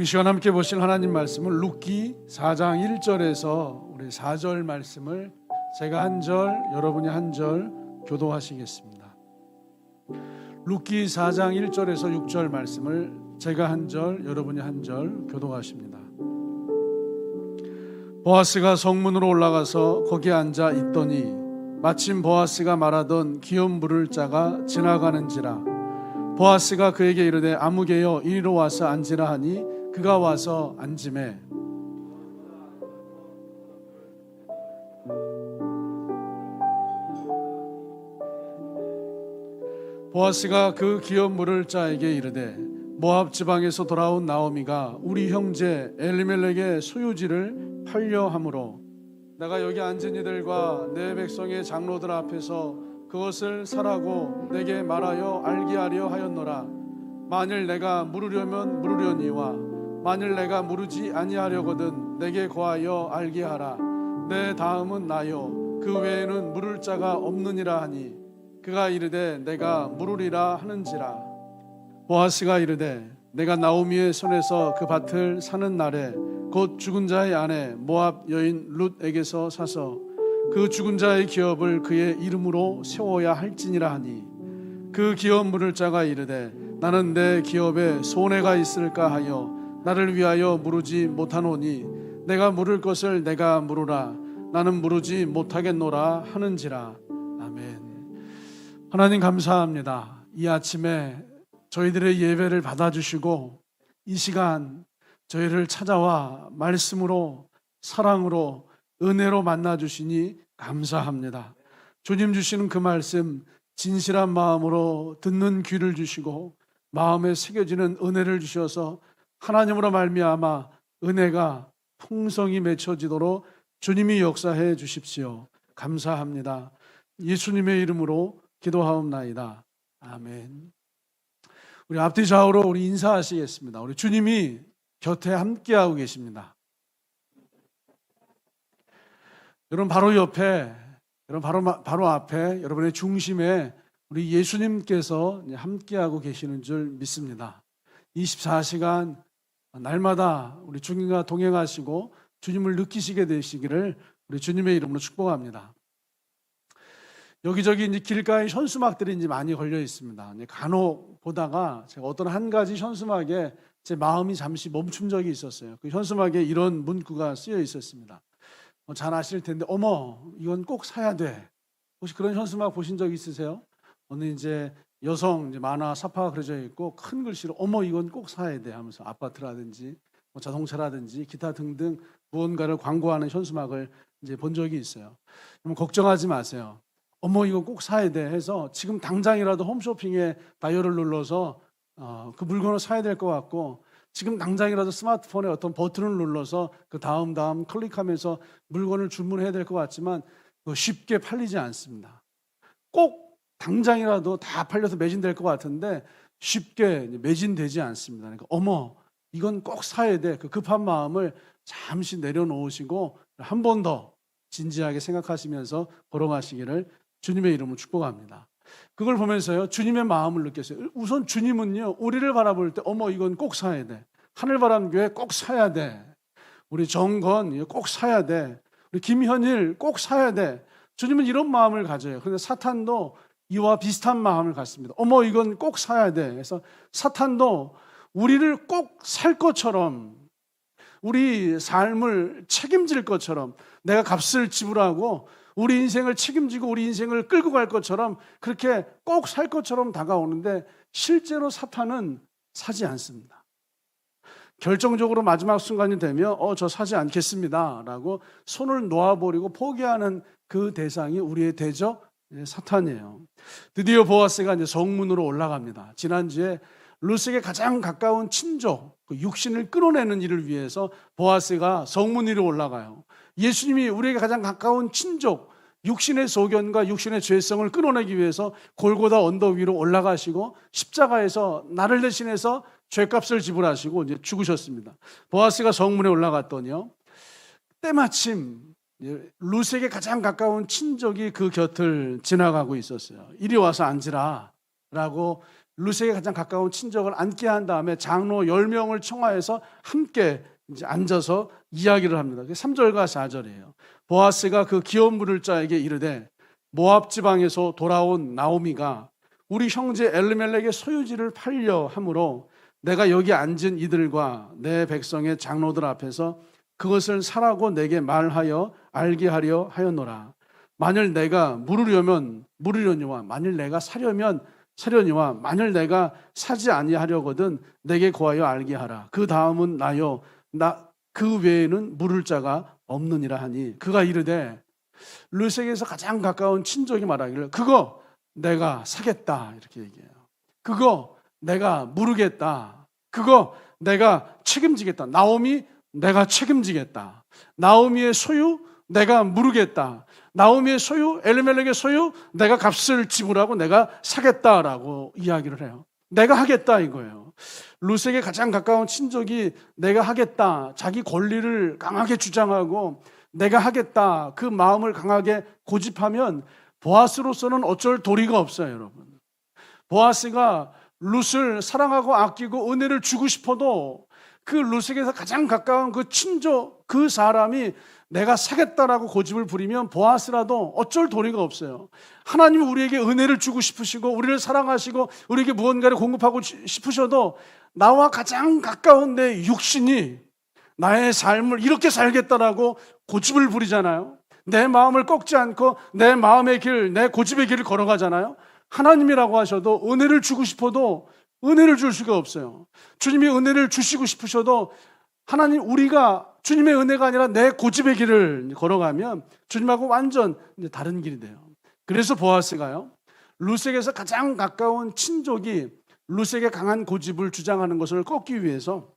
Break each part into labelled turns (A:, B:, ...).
A: 우리 시간 함께 보실 하나님 말씀은 룻기 4장 1절에서 우리 4절 말씀을 제가 한 절, 여러분이 한 절 교도하시겠습니다. 룻기 4장 1절에서 6절 말씀을 제가 한 절, 여러분이 한 절 교도하십니다. 보아스가 성문으로 올라가서 거기에 앉아 있더니 마침 보아스가 말하던 기업 물을 자가 지나가는지라. 보아스가 그에게 이르되 아무개여 이리로 와서 앉으라 하니 그가 와서 앉으매 보아스가 그 기업 물을 자에게 이르되 모압 지방에서 돌아온 나오미가 우리 형제 엘리멜렉의 소유지를 팔려 함으로 내가 여기 앉은 이들과 내 백성의 장로들 앞에서 그것을 사라고 내게 말하여 알게 하려 하였노라. 만일 내가 물으려면 물으려니와 만일 내가 물으지 아니하려거든 내게 고하여 알게 하라. 내 다음은 나요 그 외에는 물을 자가 없느니라 하니 그가 이르되 내가 물으리라 하는지라. 보아스가 이르되 내가 나오미의 손에서 그 밭을 사는 날에 곧 죽은 자의 아내 모압 여인 룻에게서 사서 그 죽은 자의 기업을 그의 이름으로 세워야 할지니라 하니 그 기업 물을 자가 이르되 나는 내 기업에 손해가 있을까 하여 나를 위하여 물으지 못하노니 내가 물을 것을 내가 물으라. 나는 물으지 못하겠노라 하는지라. 아멘. 하나님 감사합니다. 이 아침에 저희들의 예배를 받아주시고 이 시간 저희를 찾아와 말씀으로 사랑으로 은혜로 만나주시니 감사합니다. 주님 주시는 그 말씀 진실한 마음으로 듣는 귀를 주시고 마음에 새겨지는 은혜를 주셔서 하나님으로 말미암아 은혜가 풍성히 맺혀지도록 주님이 역사해 주십시오. 감사합니다. 예수님의 이름으로 기도하옵나이다. 아멘. 우리 앞뒤 좌우로 우리 인사하시겠습니다. 우리 주님이 곁에 함께하고 계십니다. 여러분 바로 옆에, 여러분 바로 앞에, 여러분의 중심에 우리 예수님께서 함께하고 계시는 줄 믿습니다. 24시간 날마다 우리 주님과 동행하시고 주님을 느끼시게 되시기를 우리 주님의 이름으로 축복합니다. 여기저기 이제 길가에 현수막들이 이제 많이 걸려 있습니다. 간혹 보다가 제가 어떤 한 가지 현수막에 제 마음이 잠시 멈춘 적이 있었어요. 그 현수막에 이런 문구가 쓰여 있었습니다. 잘 아실 텐데, 어머, 이건 꼭 사야 돼. 혹시 그런 현수막 보신 적 있으세요? 어느 이제 여성 이제 만화 사파가 그려져 있고 큰 글씨로 어머 이건 꼭 사야 돼 하면서 아파트라든지 뭐 자동차라든지 기타 등등 무언가를 광고하는 현수막을 이제 본 적이 있어요. 그럼 걱정하지 마세요. 어머 이거 꼭 사야 돼 해서 지금 당장이라도 홈쇼핑에 다이얼을 눌러서 그 물건을 사야 될 것 같고 지금 당장이라도 스마트폰에 어떤 버튼을 눌러서 그 다음 클릭하면서 물건을 주문해야 될 것 같지만 쉽게 팔리지 않습니다. 꼭 당장이라도 다 팔려서 매진될 것 같은데 쉽게 매진되지 않습니다. 그러니까 어머 이건 꼭 사야 돼. 그 급한 마음을 잠시 내려놓으시고 한 번 더 진지하게 생각하시면서 걸어가시기를 주님의 이름으로 축복합니다. 그걸 보면서요 주님의 마음을 느꼈어요. 우선 주님은요 우리를 바라볼 때 어머 이건 꼭 사야 돼. 하늘바람교회 꼭 사야 돼. 우리 정건 꼭 사야 돼. 우리 김현일 꼭 사야 돼. 주님은 이런 마음을 가져요. 그런데 사탄도 이와 비슷한 마음을 갖습니다. 어머 이건 꼭 사야 돼. 그래서 사탄도 우리를 꼭 살 것처럼 우리 삶을 책임질 것처럼 내가 값을 지불하고 우리 인생을 책임지고 우리 인생을 끌고 갈 것처럼 그렇게 꼭 살 것처럼 다가오는데 실제로 사탄은 사지 않습니다. 결정적으로 마지막 순간이 되면 저 사지 않겠습니다 라고 손을 놓아버리고 포기하는 그 대상이 우리의 대적 사탄이에요. 드디어 보아스가 이제 성문으로 올라갑니다. 지난주에 룻에게 가장 가까운 친족, 그 육신을 끌어내는 일을 위해서 보아스가 성문 위로 올라가요. 예수님이 우리에게 가장 가까운 친족, 육신의 소견과 육신의 죄성을 끌어내기 위해서 골고다 언덕 위로 올라가시고 십자가에서 나를 대신해서 죄값을 지불하시고 이제 죽으셨습니다. 보아스가 성문에 올라갔더니요, 때마침 룻에게 가장 가까운 친족이 그 곁을 지나가고 있었어요. 이리 와서 앉으라 라고 루스에게 가장 가까운 친족을 앉게 한 다음에 장로 10명을 청하해서 함께 이제 앉아서 이야기를 합니다. 그게 3절과 4절이에요. 보아스가 그 기업 물을 자에게 이르되 모압 지방에서 돌아온 나오미가 우리 형제 엘리멜렉의 소유지를 팔려 함으로 내가 여기 앉은 이들과 내 백성의 장로들 앞에서 그것을 사라고 내게 말하여 알게 하려 하였노라. 만일 내가 물으려니와 만일 내가 사려니와 만일 내가 사지 아니하려거든 내게 고하여 알게 하라. 그 다음은 나요 나 그 외에는 물을 자가 없느니라 하니 그가 이르되 루스에게서 가장 가까운 친족이 말하기를 그거 내가 사겠다 이렇게 얘기해요. 그거 내가 물으겠다. 그거 내가 책임지겠다. 나오미 내가 책임지겠다. 나오미의 소유 내가 물으겠다. 나오미의 소유, 엘리멜렉의 소유 내가 값을 지불하고 내가 사겠다라고 이야기를 해요. 내가 하겠다 이거예요. 루스에게 가장 가까운 친족이 내가 하겠다, 자기 권리를 강하게 주장하고 내가 하겠다 그 마음을 강하게 고집하면 보아스로서는 어쩔 도리가 없어요. 여러분, 보아스가 룻을 사랑하고 아끼고 은혜를 주고 싶어도 그 룻에게서 가장 가까운 그 친족 그 사람이 내가 사겠다라고 고집을 부리면 보아스라도 어쩔 도리가 없어요. 하나님은 우리에게 은혜를 주고 싶으시고 우리를 사랑하시고 우리에게 무언가를 공급하고 싶으셔도 나와 가장 가까운 내 육신이 나의 삶을 이렇게 살겠다라고 고집을 부리잖아요. 내 마음을 꺾지 않고 내 마음의 길, 내 고집의 길을 걸어가잖아요. 하나님이라고 하셔도 은혜를 주고 싶어도 은혜를 줄 수가 없어요. 주님이 은혜를 주시고 싶으셔도 하나님 우리가 주님의 은혜가 아니라 내 고집의 길을 걸어가면 주님하고 완전 다른 길이 돼요. 그래서 보아스가요, 룻에게서 가장 가까운 친족이 룻에게 강한 고집을 주장하는 것을 꺾기 위해서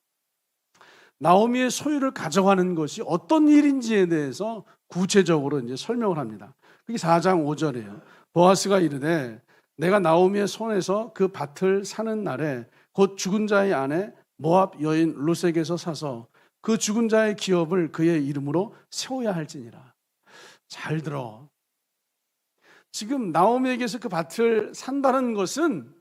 A: 나오미의 소유를 가져가는 것이 어떤 일인지에 대해서 구체적으로 이제 설명을 합니다. 그게 4장 5절이에요. 보아스가 이르되 내가 나오미의 손에서 그 밭을 사는 날에 곧 죽은 자의 아내 모압 여인 룻에게서 사서 그 죽은 자의 기업을 그의 이름으로 세워야 할지니라. 잘 들어. 지금 나오미에게서 그 밭을 산다는 것은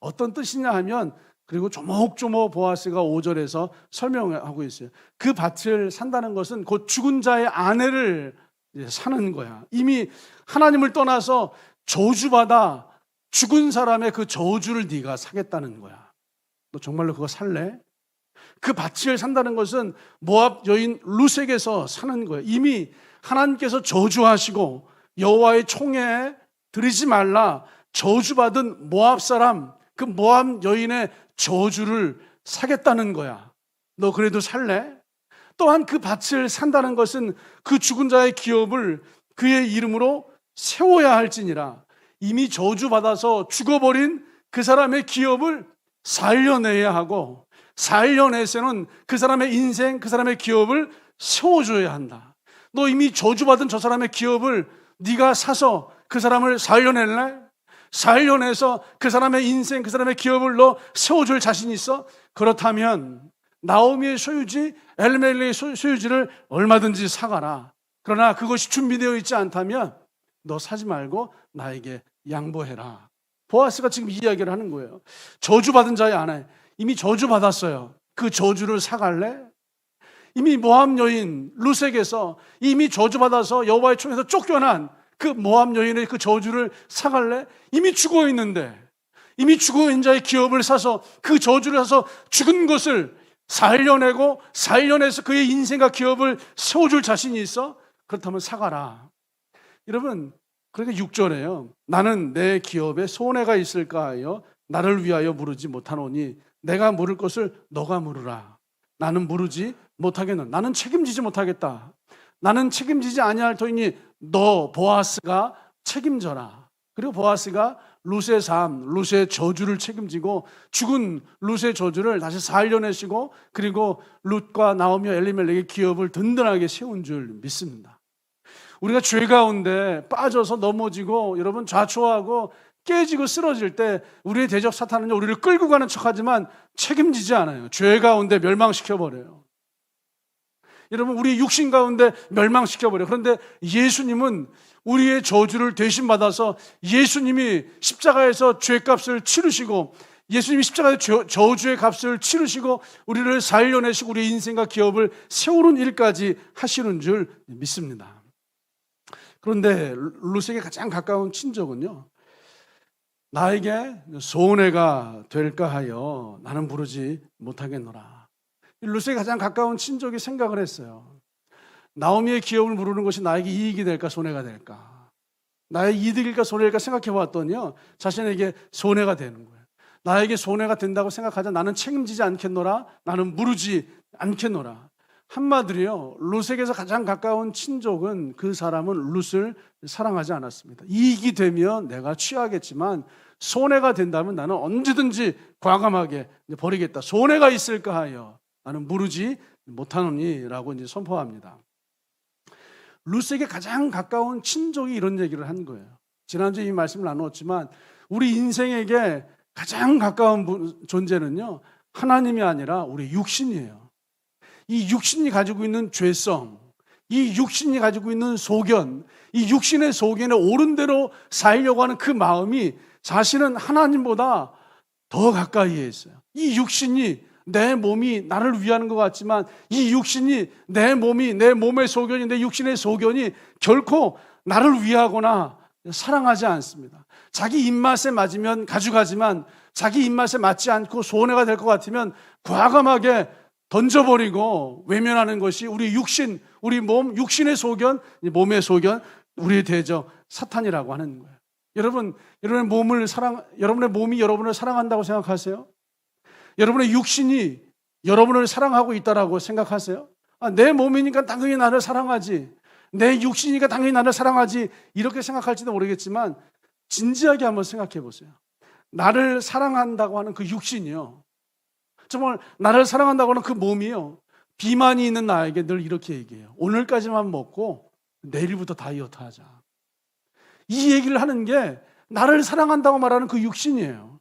A: 어떤 뜻이냐 하면, 그리고 조목조목 보아스가 5절에서 설명하고 있어요. 그 밭을 산다는 것은 곧 죽은 자의 아내를 사는 거야. 이미 하나님을 떠나서 저주받아 죽은 사람의 그 저주를 네가 사겠다는 거야. 너 정말로 그거 살래? 그 밭을 산다는 것은 모압 여인 룻에게서 사는 거예요. 이미 하나님께서 저주하시고 여호와의 총에 들이지 말라 저주받은 모압 사람, 그 모압 여인의 저주를 사겠다는 거야. 너 그래도 살래? 또한 그 밭을 산다는 것은 그 죽은 자의 기업을 그의 이름으로 세워야 할지니라. 이미 저주받아서 죽어버린 그 사람의 기업을 살려내야 하고, 살려내서는 그 사람의 인생, 그 사람의 기업을 세워줘야 한다. 너 이미 저주받은 저 사람의 기업을 네가 사서 그 사람을 살려낼래? 살려내서 그 사람의 인생, 그 사람의 기업을 너 세워줄 자신 있어? 그렇다면 나오미의 소유지, 엘리멜렉의 소유지를 얼마든지 사가라. 그러나 그것이 준비되어 있지 않다면 너 사지 말고 나에게 양보해라. 보아스가 지금 이 이야기를 하는 거예요. 저주받은 자의 아내, 이미 저주받았어요. 그 저주를 사갈래? 이미 모압 여인 룻에게서 이미 저주받아서 여호와의 총에서 쫓겨난 그 모압 여인의 그 저주를 사갈래? 이미 죽어 있는데, 이미 죽어 있는 자의 기업을 사서 그 저주를 사서 죽은 것을 살려내고 살려내서 그의 인생과 기업을 세워줄 자신이 있어? 그렇다면 사가라. 여러분, 그러니까 6절에요. 나는 내 기업에 손해가 있을까 하여 나를 위하여 물으지 못하노니 내가 물을 것을 너가 물으라. 나는 물으지 못하겠노. 나는 책임지지 못하겠다. 나는 책임지지 아니할 터이니 너 보아스가 책임져라. 그리고 보아스가 룻의 삶, 룻의 저주를 책임지고 죽은 룻의 저주를 다시 살려내시고, 그리고 룻과 나오미 엘리멜렉의 기업을 든든하게 세운 줄 믿습니다. 우리가 죄 가운데 빠져서 넘어지고 여러분 좌초하고 깨지고 쓰러질 때 우리의 대적 사탄은 우리를 끌고 가는 척하지만 책임지지 않아요. 죄 가운데 멸망시켜버려요. 여러분, 우리 육신 가운데 멸망시켜버려요. 그런데 예수님은 우리의 저주를 대신 받아서 예수님이 십자가에서 죄값을 치르시고 예수님이 십자가의 저주의 값을 치르시고 우리를 살려내시고 우리의 인생과 기업을 세우는 일까지 하시는 줄 믿습니다. 그런데 룻에게 가장 가까운 친족은요, 나에게 손해가 될까 하여 나는 부르지 못하겠노라. 룻에게 가장 가까운 친족이 생각을 했어요. 나오미의 기업을 부르는 것이 나에게 이익이 될까 손해가 될까, 나의 이득일까 손해일까 생각해 봤더니요, 자신에게 손해가 되는 거예요. 나에게 손해가 된다고 생각하자 나는 책임지지 않겠노라, 나는 물으지 않겠노라. 한마디로요, 룻에게서 가장 가까운 친족은 그 사람은 룻을 사랑하지 않았습니다. 이익이 되면 내가 취하겠지만 손해가 된다면 나는 언제든지 과감하게 버리겠다. 손해가 있을까 하여 나는 물으지 못하노니라고 이제 선포합니다. 룻에게 가장 가까운 친족이 이런 얘기를 한 거예요. 지난주에 이 말씀을 나누었지만 우리 인생에게 가장 가까운 존재는요, 하나님이 아니라 우리 육신이에요. 이 육신이 가지고 있는 죄성, 이 육신이 가지고 있는 소견, 이 육신의 소견에 옳은 대로 살려고 하는 그 마음이 사실은 하나님보다 더 가까이에 있어요. 이 육신이, 내 몸이 나를 위하는 것 같지만 이 육신이, 내 몸이, 내 몸의 소견이, 내 육신의 소견이 결코 나를 위하거나 사랑하지 않습니다. 자기 입맛에 맞으면 가져가지만 자기 입맛에 맞지 않고 손해가 될 것 같으면 과감하게 던져버리고 외면하는 것이 우리 육신, 우리 몸, 육신의 소견, 몸의 소견, 우리의 대적 사탄이라고 하는 거예요. 여러분의 몸이 여러분을 사랑한다고 생각하세요? 여러분의 육신이 여러분을 사랑하고 있다라고 생각하세요? 내 몸이니까 당연히 나를 사랑하지, 내 육신이니까 당연히 나를 사랑하지, 이렇게 생각할지도 모르겠지만 진지하게 한번 생각해 보세요. 나를 사랑한다고 하는 그 육신이요, 정말 나를 사랑한다고 하는 그 몸이요, 비만이 있는 나에게 늘 이렇게 얘기해요. 오늘까지만 먹고 내일부터 다이어트 하자. 이 얘기를 하는 게 나를 사랑한다고 말하는 그 육신이에요.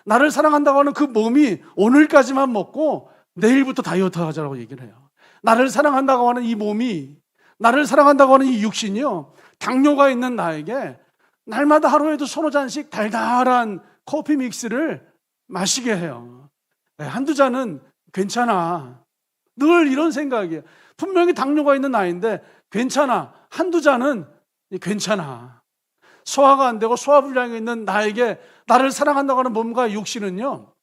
A: 나를 사랑한다고 하는 그 몸이 오늘까지만 먹고 내일부터 다이어트 하자라고 얘기를 해요. 나를 사랑한다고 하는 이 몸이, 나를 사랑한다고 하는 이 육신이요, 당뇨가 있는 나에게 날마다 하루에도 서너 잔씩 달달한 커피 믹스를 마시게 해요. 한두 잔은 괜찮아. 늘 이런 생각이에요. 분명히 당뇨가 있는 나인데 괜찮아. 한두 잔은 괜찮아. 소화가 안 되고 소화불량이 있는 나에게 나를 사랑한다고 하는 몸과 육신은요,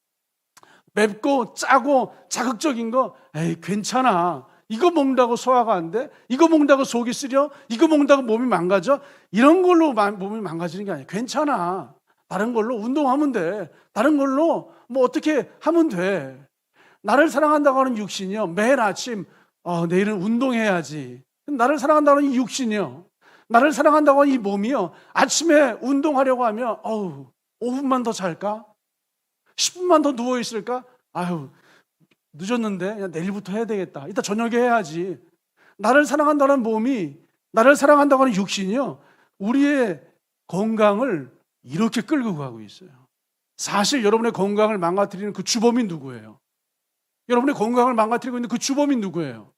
A: 맵고 짜고 자극적인 거, 괜찮아. 이거 먹는다고 소화가 안 돼? 이거 먹는다고 속이 쓰려? 이거 먹는다고 몸이 망가져? 이런 걸로 몸이 망가지는 게 아니야. 괜찮아. 다른 걸로 운동하면 돼. 다른 걸로 뭐 어떻게 하면 돼. 나를 사랑한다고 하는 육신이요, 매일 아침 내일은 운동해야지. 나를 사랑한다고 하는 이 육신이요, 나를 사랑한다고 하는 이 몸이요, 아침에 운동하려고 하면 5분만 더 잘까? 10분만 더 누워있을까? 늦었는데 그냥 내일부터 해야 되겠다. 이따 저녁에 해야지. 나를 사랑한다는 몸이, 나를 사랑한다고 하는 육신이요, 우리의 건강을 이렇게 끌고 가고 있어요. 사실 여러분의 건강을 망가뜨리는 그 주범이 누구예요? 여러분의 건강을 망가뜨리고 있는 그 주범이 누구예요?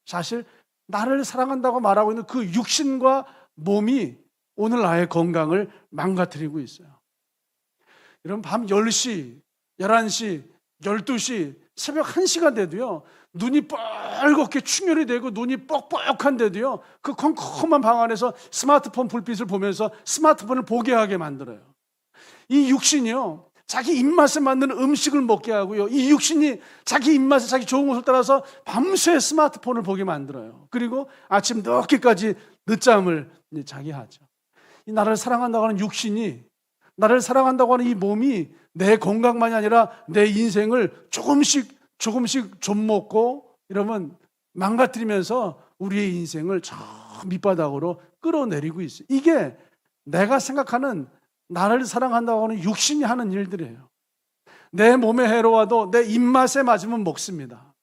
A: 사실 나를 사랑한다고 말하고 있는 그 육신과 몸이 오늘 나의 건강을 망가뜨리고 있어요. 여러분, 밤 10시, 11시, 12시, 새벽 1시가 돼도요, 눈이 뻘겋게 충혈이 되고 눈이 뻑뻑한데도요, 그 컴컴한 방 안에서 스마트폰 불빛을 보면서 스마트폰을 보게 하게 만들어요. 이 육신이요, 자기 입맛에 맞는 음식을 먹게 하고요, 이 육신이 자기 입맛에 자기 좋은 것을 따라서 밤새 스마트폰을 보게 만들어요. 그리고 아침 늦게까지 늦잠을 자게 하죠. 이 나를 사랑한다고 하는 육신이, 나를 사랑한다고 하는 이 몸이 내 건강만이 아니라 내 인생을 조금씩 좀 먹고 이러면 망가뜨리면서 우리의 인생을 저 밑바닥으로 끌어내리고 있어요. 이게 내가 생각하는 나를 사랑한다고 하는 육신이 하는 일들이에요. 내 몸에 해로워도 내 입맛에 맞으면 먹습니다.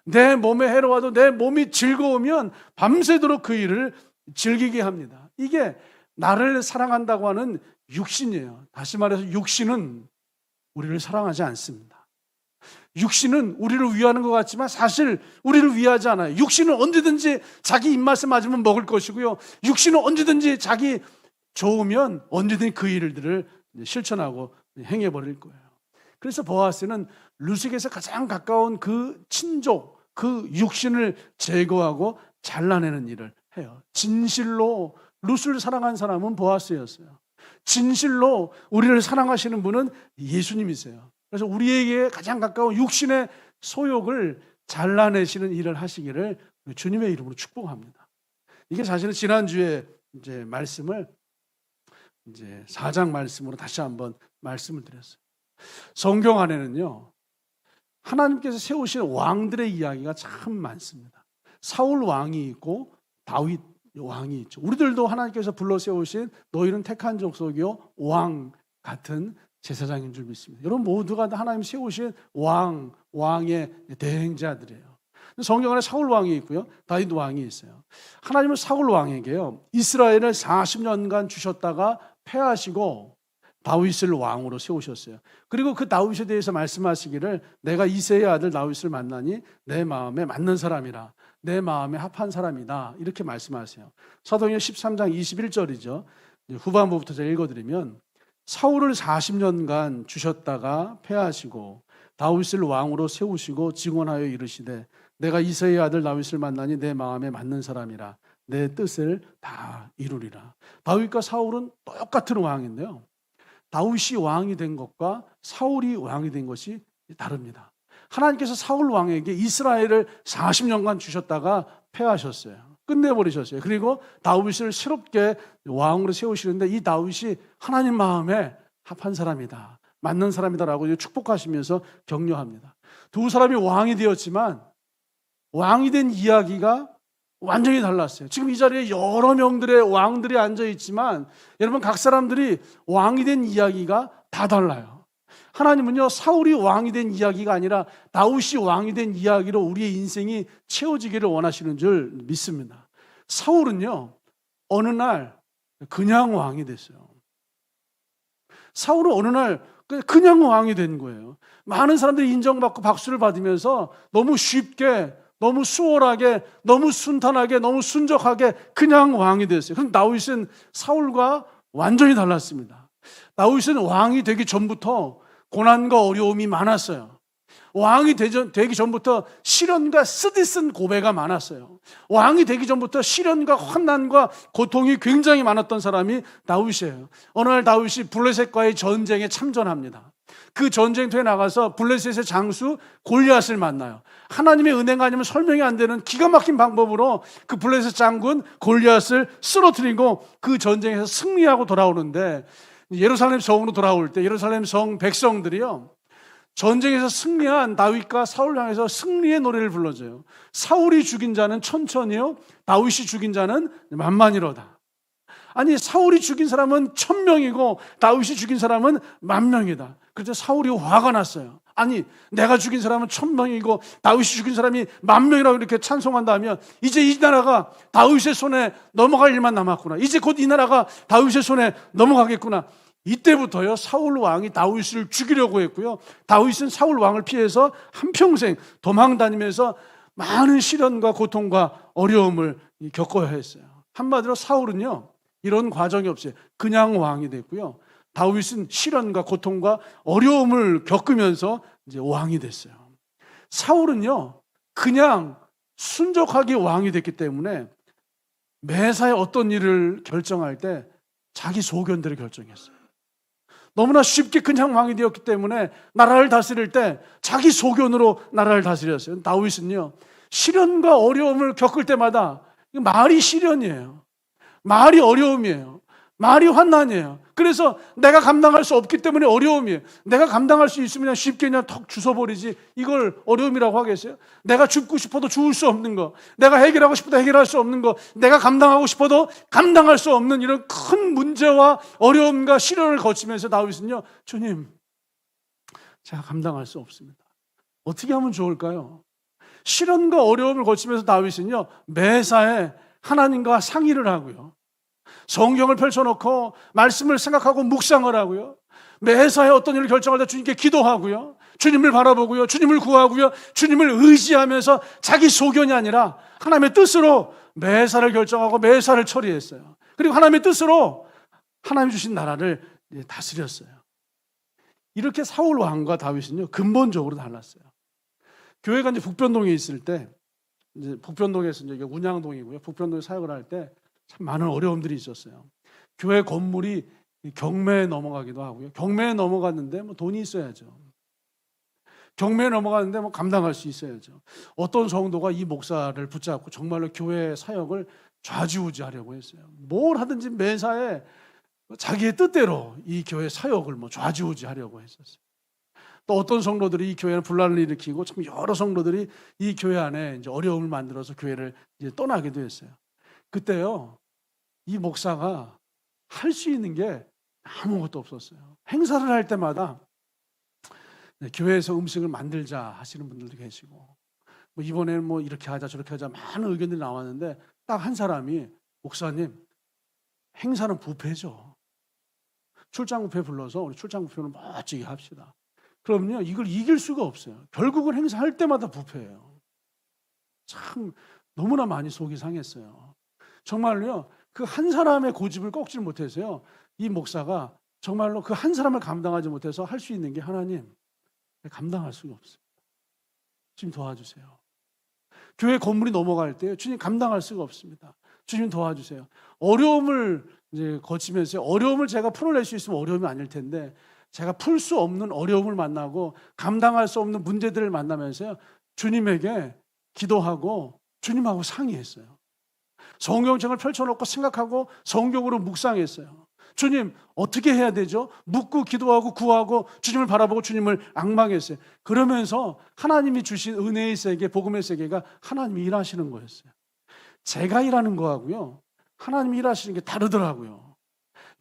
A: 내 몸에 해로워도 내 몸이 즐거우면 밤새도록 그 일을 즐기게 합니다. 이게 나를 사랑한다고 하는 육신이에요. 다시 말해서 육신은 우리를 사랑하지 않습니다. 육신은 우리를 위하는 것 같지만 사실 우리를 위하지 않아요. 육신은 언제든지 자기 입맛에 맞으면 먹을 것이고요, 육신은 언제든지 자기 좋으면 언제든지 그 일들을 실천하고 행해버릴 거예요. 그래서 보아스는 루sik에서 가장 가까운 그 친족, 그 육신을 제거하고 잘라내는 일을 해요. 진실로 룻을 사랑한 사람은 보아스였어요. 진실로 우리를 사랑하시는 분은 예수님이세요. 그래서 우리에게 가장 가까운 육신의 소욕을 잘라내시는 일을 하시기를 주님의 이름으로 축복합니다. 이게 사실은 지난주에 이제 말씀을 이제 4장 말씀으로 다시 한번 말씀을 드렸어요. 성경 안에는요, 하나님께서 세우신 왕들의 이야기가 참 많습니다. 사울 왕이 있고 다윗 왕이 있죠. 우리들도 하나님께서 불러 세우신 너희는 택한 족속이요 왕 같은 제사장인 줄 믿습니다. 여러분 모두가 다 하나님 세우신 왕의 대행자들이에요. 성경 안에 사울 왕이 있고요, 다윗 왕이 있어요. 하나님은 사울 왕에게요, 이스라엘을 40년간 주셨다가 패하시고 다윗을 왕으로 세우셨어요. 그리고 그 다윗에 대해서 말씀하시기를 내가 이새의 아들 다윗을 만나니 내 마음에 맞는 사람이라, 내 마음에 합한 사람이다, 이렇게 말씀하세요. 사도행전 13장 21절이죠. 후반부부터 제가 읽어드리면 사울을 40년간 주셨다가 패하시고 다윗을 왕으로 세우시고 증언하여 이르시되 내가 이새의 아들 다윗을 만나니 내 마음에 맞는 사람이라, 내 뜻을 다 이루리라. 다윗과 사울은 똑같은 왕인데요, 다윗이 왕이 된 것과 사울이 왕이 된 것이 다릅니다. 하나님께서 사울 왕에게 이스라엘을 40년간 주셨다가 패하셨어요. 끝내버리셨어요. 그리고 다윗을 새롭게 왕으로 세우시는데 이 다윗이 하나님 마음에 합한 사람이다, 맞는 사람이다라고 축복하시면서 격려합니다. 두 사람이 왕이 되었지만 왕이 된 이야기가 완전히 달랐어요. 지금 이 자리에 여러 명들의 왕들이 앉아 있지만 여러분 각 사람들이 왕이 된 이야기가 다 달라요. 하나님은요, 사울이 왕이 된 이야기가 아니라 다윗이 왕이 된 이야기로 우리의 인생이 채워지기를 원하시는 줄 믿습니다. 사울은요, 어느 날 그냥 왕이 됐어요. 사울은 어느 날 그냥 왕이 된 거예요. 많은 사람들이 인정받고 박수를 받으면서 너무 쉽게, 너무 수월하게, 너무 순탄하게, 너무 순적하게 그냥 왕이 됐어요. 그럼 다윗은 사울과 완전히 달랐습니다. 다윗은 왕이 되기 전부터 고난과 어려움이 많았어요. 왕이 되기 전부터 시련과 쓰디쓴 고배가 많았어요. 왕이 되기 전부터 시련과 환난과 고통이 굉장히 많았던 사람이 다윗이에요. 어느 날 다윗이 블레셋과의 전쟁에 참전합니다. 그 전쟁터에 나가서 블레셋의 장수 골리앗을 만나요. 하나님의 은혜가 아니면 설명이 안 되는 기가 막힌 방법으로 그 블레셋 장군 골리앗을 쓰러뜨리고 그 전쟁에서 승리하고 돌아오는데, 예루살렘 성으로 돌아올 때 예루살렘 성 백성들이요, 전쟁에서 승리한 다윗과 사울 향해서 승리의 노래를 불러줘요. 사울이 죽인 자는 천천히요, 다윗이 죽인 자는 만만이로다. 아니, 사울이 죽인 사람은 1000명이고 다윗이 죽인 사람은 10,000명이다. 그래서 사울이 화가 났어요. 아니, 내가 죽인 사람은 1000명이고 다윗이 죽인 사람이 10,000명이라고 이렇게 찬송한다면 이제 이 나라가 다윗의 손에 넘어갈 일만 남았구나. 이제 곧 이 나라가 다윗의 손에 넘어가겠구나. 이때부터요, 사울 왕이 다윗을 죽이려고 했고요, 다윗은 사울 왕을 피해서 한평생 도망 다니면서 많은 시련과 고통과 어려움을 겪어야 했어요. 한마디로 사울은요, 이런 과정이 없어요. 그냥 왕이 됐고요, 다윗은 시련과 고통과 어려움을 겪으면서 이제 왕이 됐어요. 사울은요, 그냥 순적하게 왕이 됐기 때문에 매사에 어떤 일을 결정할 때 자기 소견대로 결정했어요. 너무나 쉽게 그냥 왕이 되었기 때문에 나라를 다스릴 때 자기 소견으로 나라를 다스렸어요. 다윗은요, 시련과 어려움을 겪을 때마다 말이 시련이에요, 말이 어려움이에요, 말이 환난이에요. 그래서 내가 감당할 수 없기 때문에 어려움이에요. 내가 감당할 수 있으면 그냥 쉽게 그냥 턱 주워버리지 이걸 어려움이라고 하겠어요? 내가 죽고 싶어도 죽을 수 없는 거, 내가 해결하고 싶어도 해결할 수 없는 거, 내가 감당하고 싶어도 감당할 수 없는 이런 큰 문제와 어려움과 시련을 거치면서 다윗은요, 주님, 제가 감당할 수 없습니다. 어떻게 하면 좋을까요? 시련과 어려움을 거치면서 다윗은요, 매사에 하나님과 상의를 하고요, 성경을 펼쳐놓고 말씀을 생각하고 묵상을 하고요, 매사에 어떤 일을 결정할 때 주님께 기도하고요, 주님을 바라보고요, 주님을 구하고요, 주님을 의지하면서 자기 소견이 아니라 하나님의 뜻으로 매사를 결정하고 매사를 처리했어요. 그리고 하나님의 뜻으로 하나님 주신 나라를 다스렸어요. 이렇게 사울 왕과 다윗은요 근본적으로 달랐어요. 교회가 이제 북변동에 있을 때, 이제 북변동에서 이제 운양동이고요. 북변동에 사역을 할 때 참 많은 어려움들이 있었어요. 교회 건물이 경매에 넘어가기도 하고요. 경매에 넘어갔는데 뭐 돈이 있어야죠. 경매에 넘어갔는데 뭐 감당할 수 있어야죠. 어떤 성도가 이 목사를 붙잡고 정말로 교회 사역을 좌지우지하려고 했어요. 뭘 하든지 매사에 자기의 뜻대로 이 교회 사역을 뭐 좌지우지하려고 했었어요. 또 어떤 성도들이 이 교회는 분란을 일으키고 참 여러 성도들이 이 교회 안에 이제 어려움을 만들어서 교회를 이제 떠나기도 했어요. 그때요, 이 목사가 할 수 있는 게 아무것도 없었어요. 행사를 할 때마다 교회에서 음식을 만들자 하시는 분들도 계시고, 뭐 이번에는 뭐 이렇게 하자 저렇게 하자 많은 의견들이 나왔는데 딱 한 사람이 목사님, 행사는 뷔페죠. 출장 뷔페 불러서 우리 출장 뷔페는 멋지게 합시다. 그럼요, 이걸 이길 수가 없어요. 결국은 행사할 때마다 뷔페예요. 참 너무나 많이 속이 상했어요. 정말로요, 그 한 사람의 고집을 꺾지 못해서요, 이 목사가 정말로 그 한 사람을 감당하지 못해서 할 수 있는 게 하나님, 감당할 수가 없습니다. 주님 도와주세요. 교회 건물이 넘어갈 때 주님 감당할 수가 없습니다. 주님 도와주세요. 어려움을 이제 거치면서 어려움을 제가 풀어낼 수 있으면 어려움이 아닐 텐데 제가 풀 수 없는 어려움을 만나고 감당할 수 없는 문제들을 만나면서요, 주님에게 기도하고 주님하고 상의했어요. 성경책을 펼쳐놓고 생각하고 성경으로 묵상했어요. 주님 어떻게 해야 되죠? 묻고 기도하고 구하고 주님을 바라보고 주님을 앙망했어요. 그러면서 하나님이 주신 은혜의 세계, 복음의 세계가 하나님이 일하시는 거였어요. 제가 일하는 거하고요, 하나님이 일하시는 게 다르더라고요.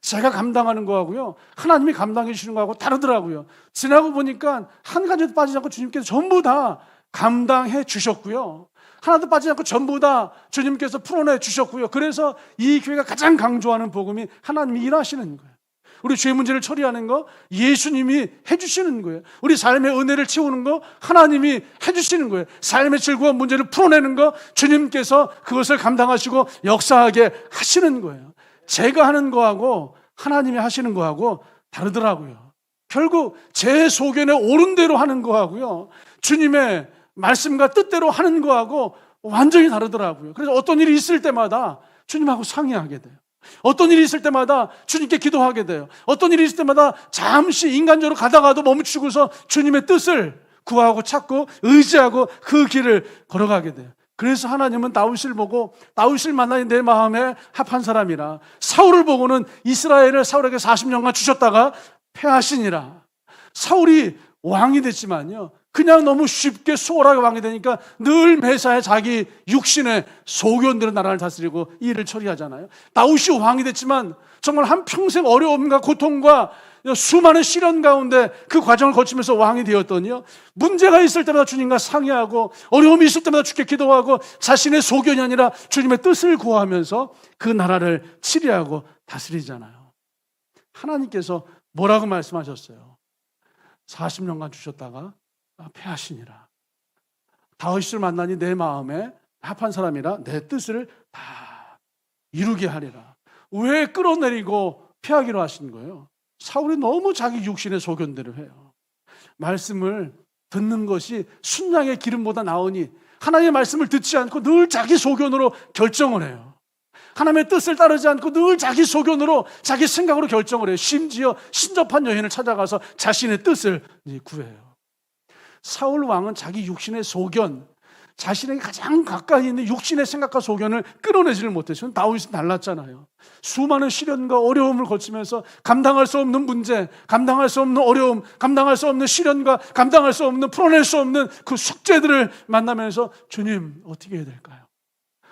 A: 제가 감당하는 거하고요, 하나님이 감당해 주시는 거하고 다르더라고요. 지나고 보니까 한 가지도 빠지지 않고 주님께서 전부 다 감당해 주셨고요, 하나도 빠지지 않고 전부 다 주님께서 풀어내 주셨고요. 그래서 이 교회가 가장 강조하는 복음이 하나님이 일하시는 거예요. 우리 죄 문제를 처리하는 거 예수님이 해주시는 거예요. 우리 삶의 은혜를 채우는 거 하나님이 해주시는 거예요. 삶의 즐거운 문제를 풀어내는 거 주님께서 그것을 감당하시고 역사하게 하시는 거예요. 제가 하는 거하고 하나님이 하시는 거하고 다르더라고요. 결국 제 소견에 옳은 대로 하는 거하고요, 주님의 말씀과 뜻대로 하는 거하고 완전히 다르더라고요. 그래서 어떤 일이 있을 때마다 주님하고 상의하게 돼요. 어떤 일이 있을 때마다 주님께 기도하게 돼요. 어떤 일이 있을 때마다 잠시 인간적으로 가다가도 멈추고서 주님의 뜻을 구하고 찾고 의지하고 그 길을 걸어가게 돼요. 그래서 하나님은 다윗을 보고 다윗을 만나니 내 마음에 합한 사람이라, 사울을 보고는 이스라엘을 사울에게 40년간 주셨다가 패하시니라. 사울이 왕이 됐지만요, 그냥 너무 쉽게 수월하게 왕이 되니까 늘 매사에 자기 육신의 소견대로 나라를 다스리고 일을 처리하잖아요. 다윗이 왕이 됐지만 정말 한평생 어려움과 고통과 수많은 시련 가운데 그 과정을 거치면서 왕이 되었더니요, 문제가 있을 때마다 주님과 상의하고 어려움이 있을 때마다 주께 기도하고 자신의 소견이 아니라 주님의 뜻을 구하면서 그 나라를 치리하고 다스리잖아요. 하나님께서 뭐라고 말씀하셨어요? 40년간 주셨다가 패하시니라. 다윗을 만나니 내 마음에 합한 사람이라 내 뜻을 다 이루게 하리라. 왜 끌어내리고 패하기로 하신 거예요? 사울이 너무 자기 육신의 소견대로 해요. 말씀을 듣는 것이 순양의 기름보다 나으니 하나님의 말씀을 듣지 않고 늘 자기 소견으로 결정을 해요. 하나님의 뜻을 따르지 않고 늘 자기 소견으로 자기 생각으로 결정을 해요. 심지어 신접한 여인을 찾아가서 자신의 뜻을 구해요. 사울 왕은 자기 육신의 소견, 자신에게 가장 가까이 있는 육신의 생각과 소견을 끌어내지를 못했어요. 다윗은 달랐잖아요. 수많은 시련과 어려움을 거치면서 감당할 수 없는 문제, 감당할 수 없는 어려움, 감당할 수 없는 시련과 감당할 수 없는, 풀어낼 수 없는 그 숙제들을 만나면서 주님 어떻게 해야 될까요?